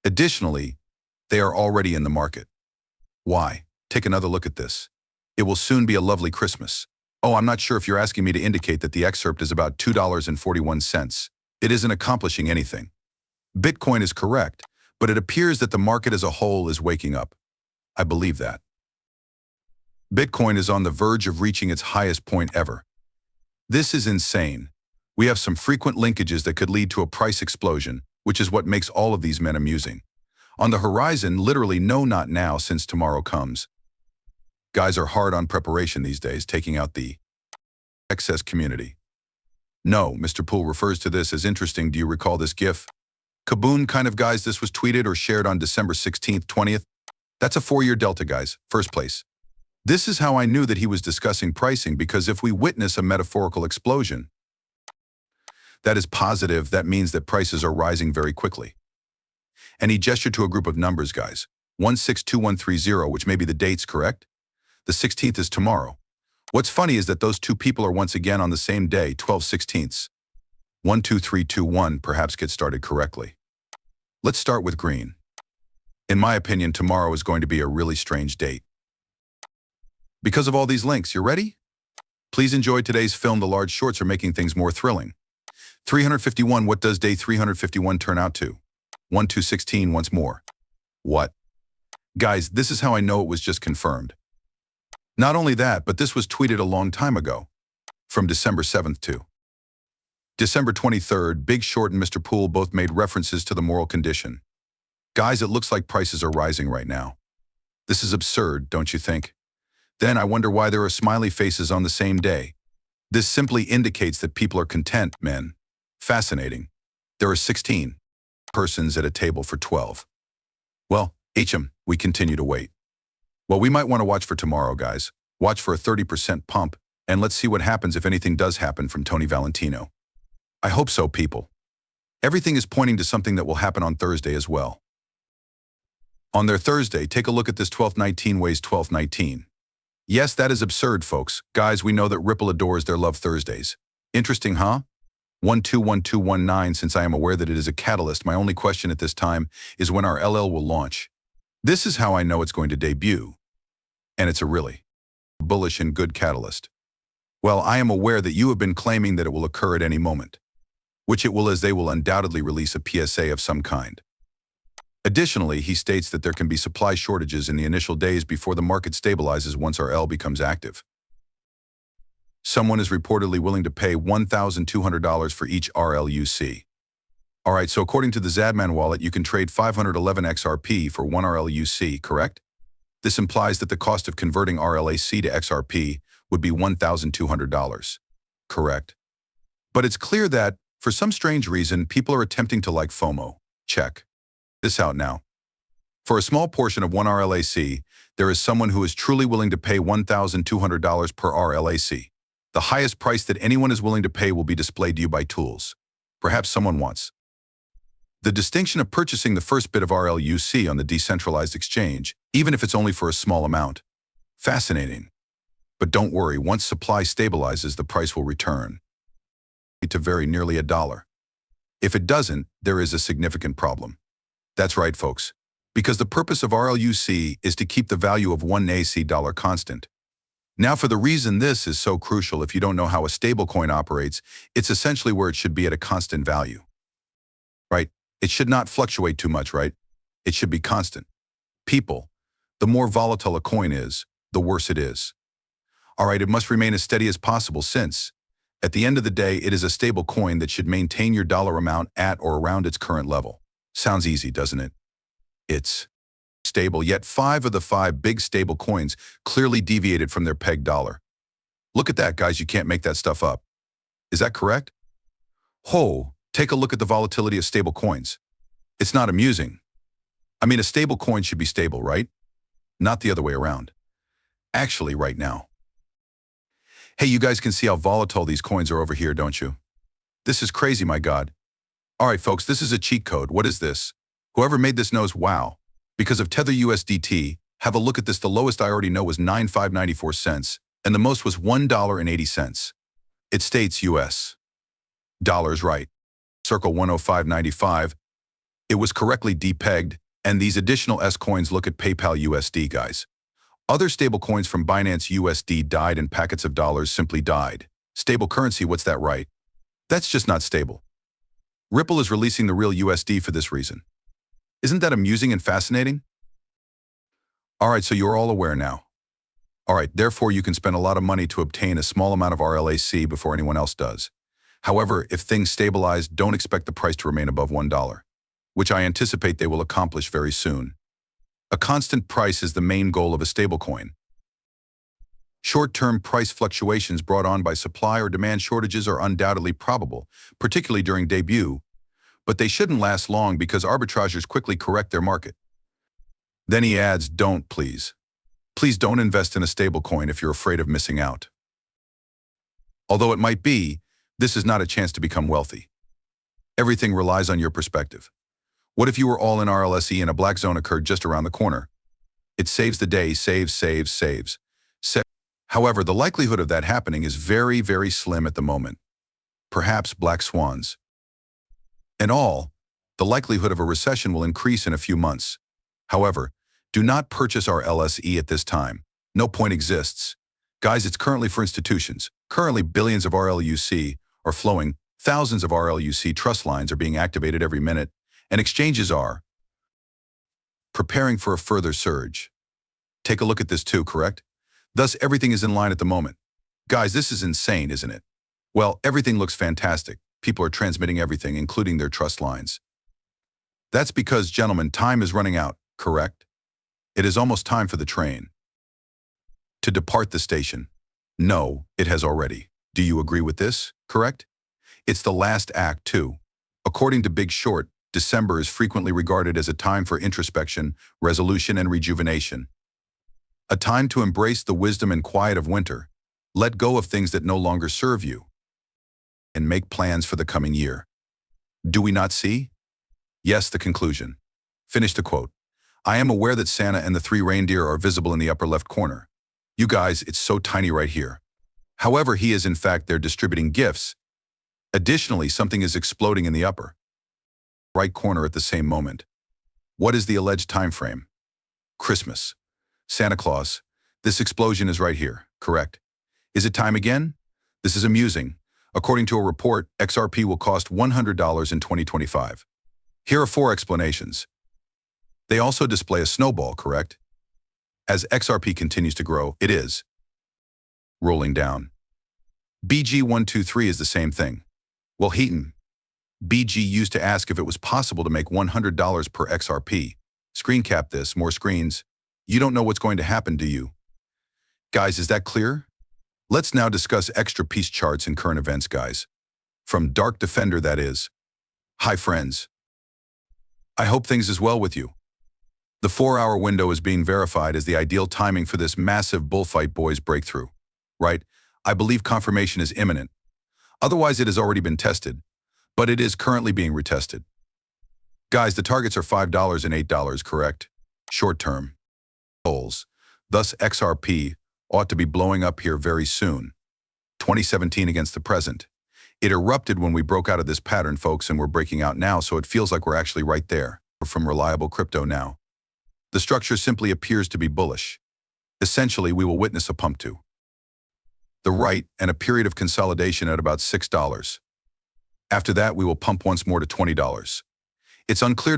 Additionally, they are already in the market. Why? Take another look at this. It will soon be a lovely Christmas. Oh, I'm not sure if you're asking me to indicate that the excerpt is about $2.41. It isn't accomplishing anything. Bitcoin is correct, but it appears that the market as a whole is waking up. I believe that. Bitcoin is on the verge of reaching its highest point ever. This is insane. We have some frequent linkages that could lead to a price explosion, which is what makes all of these men amusing. On the horizon, literally no not now since tomorrow comes. Guys are hard on preparation these days, taking out the excess community. No, Mr. Poole refers to this as interesting. Do you recall this GIF? Kaboom kind of guys, this was tweeted or shared on December 16th, 20th. That's a 4-year delta, guys, first place. This is how I knew that he was discussing pricing, because if we witness a metaphorical explosion, that is positive. That means that prices are rising very quickly. And he gestured to a group of numbers, guys. 162130, which may be the dates, correct? The 16th is tomorrow. What's funny is that those two people are once again on the same day, 12/16. 12321, perhaps get started correctly. Let's start with green. In my opinion, tomorrow is going to be a really strange date. Because of all these links, you ready? Please enjoy today's film. The large shorts are making things more thrilling. 351, what does day 351 turn out to? 1216 once more. What? Guys, this is how I know it was just confirmed. Not only that, but this was tweeted a long time ago, from December 7th to December 23rd. Big Short and Mr. Poole both made references to the moral condition. Guys, it looks like prices are rising right now. This is absurd, don't you think? Then I wonder why there are smiley faces on the same day. This simply indicates that people are content, men. Fascinating. There are 16 persons at a table for 12. Well, we continue to wait. Well, we might want to watch for tomorrow, guys. Watch for a 30% pump, and let's see what happens if anything does happen from Tony Valentino. I hope so, people. Everything is pointing to something that will happen on Thursday as well. On their Thursday, take a look at this 1219 weighs 1219. Yes, that is absurd, folks. Guys, we know that Ripple adores their Love Thursdays. Interesting, huh? 121219, since I am aware that it is a catalyst, my only question at this time is when our LL will launch. This is how I know it's going to debut. And it's a really bullish and good catalyst. Well, I am aware that you have been claiming that it will occur at any moment, which it will, as they will undoubtedly release a PSA of some kind. Additionally, he states that there can be supply shortages in the initial days before the market stabilizes once RL becomes active. Someone is reportedly willing to pay $1,200 for each RLUC. Alright, so according to the Zadman wallet, you can trade 511 XRP for 1 RLUC, correct? This implies that the cost of converting RLAC to XRP would be $1,200. Correct. But it's clear that, for some strange reason, people are attempting to like FOMO. Check this out now. For a small portion of 1 RLAC, there is someone who is truly willing to pay $1,200 per RLAC. The highest price that anyone is willing to pay will be displayed to you by tools. Perhaps someone wants the distinction of purchasing the first bit of RLUC on the decentralized exchange, even if it's only for a small amount. Fascinating. But don't worry, once supply stabilizes, the price will return to very nearly $1. If it doesn't, there is a significant problem. That's right, folks, because the purpose of RLUC is to keep the value of one AC dollar constant. Now, for the reason this is so crucial, if you don't know how a stablecoin operates, it's essentially where it should be at a constant value. Right? It should not fluctuate too much, right? It should be constant. People, the more volatile a coin is, the worse it is. All right, it must remain as steady as possible since, at the end of the day, it is a stable coin that should maintain your dollar amount at or around its current level. Sounds easy, doesn't it? It's stable, yet 5 of the 5 big stable coins clearly deviated from their peg dollar. Look at that, guys, you can't make that stuff up. Is that correct? Take a look at the volatility of stable coins. It's not amusing. I mean, a stable coin should be stable, right? Not the other way around. Actually, right now. Hey, you guys can see how volatile these coins are over here, don't you? This is crazy, my God. All right, folks, this is a cheat code. What is this? Whoever made this knows, wow. Because of Tether USDT, have a look at this. The lowest I already know was 95.94 cents, and the most was $1.80. It states US dollars, right? Circle 105.95. It was correctly depegged, and these additional S coins look at PayPal USD, guys. Other stablecoins from Binance USD died and packets of dollars simply died. Stable currency, what's that, right? That's just not stable. Ripple is releasing the real USD for this reason. Isn't that amusing and fascinating? All right, so you're all aware now. All right, therefore you can spend a lot of money to obtain a small amount of RLAC before anyone else does. However, if things stabilize, don't expect the price to remain above $1, which I anticipate they will accomplish very soon. A constant price is the main goal of a stablecoin. Short-term price fluctuations brought on by supply or demand shortages are undoubtedly probable, particularly during debut, but they shouldn't last long because arbitrageurs quickly correct their market. Then he adds, please don't invest in a stablecoin if you're afraid of missing out. Although it might be, this is not a chance to become wealthy. Everything relies on your perspective. What if you were all in RLSE and a black zone occurred just around the corner? It saves the day, saves. However, the likelihood of that happening is very, very slim at the moment. Perhaps black swans. And the likelihood of a recession will increase in a few months. However, do not purchase our LSE at this time. No point exists. Guys, it's currently for institutions. Currently, billions of RLUC are flowing. Thousands of RLUC trust lines are being activated every minute, and exchanges are preparing for a further surge. Take a look at this too, correct? Thus, everything is in line at the moment. Guys, this is insane, isn't it? Well, everything looks fantastic. People are transmitting everything, including their trust lines. That's because, gentlemen, time is running out, correct? It is almost time for the train to depart the station. No, it has already. Do you agree with this, correct? It's the last act, too. According to Big Short, December is frequently regarded as a time for introspection, resolution, and rejuvenation. A time to embrace the wisdom and quiet of winter, let go of things that no longer serve you, and make plans for the coming year. Do we not see? Yes, the conclusion. Finish the quote. I am aware that Santa and the 3 reindeer are visible in the upper left corner. You guys, it's so tiny right here. However, he is in fact there distributing gifts. Additionally, something is exploding in the upper right corner at the same moment. What is the alleged time frame? Christmas. Santa Claus. This explosion is right here, correct? Is it time again? This is amusing. According to a report, XRP will cost $100 in 2025. Here are 4 explanations. They also display a snowball, correct? As XRP continues to grow, it is rolling down. BG123 is the same thing. Well, Heaton, BG used to ask if it was possible to make $100 per XRP. Screen cap this, more screens. You don't know what's going to happen, do you? Guys, is that clear? Let's now discuss extra piece charts and current events, guys. From Dark Defender, that is. Hi, friends. I hope things is well with you. The 4-hour window is being verified as the ideal timing for this massive bullfight boys breakthrough. Right? I believe confirmation is imminent. Otherwise, it has already been tested, but it is currently being retested. Guys, the targets are $5 and $8, correct? Short term. Goals. Thus, XRP ought to be blowing up here very soon. 2017 against the present. It erupted when we broke out of this pattern, folks, and we're breaking out now, so it feels like we're actually right there. We're from reliable crypto now. The structure simply appears to be bullish. Essentially, we will witness a pump to the right and a period of consolidation at about $6. After that, we will pump once more to $20. It's unclear to me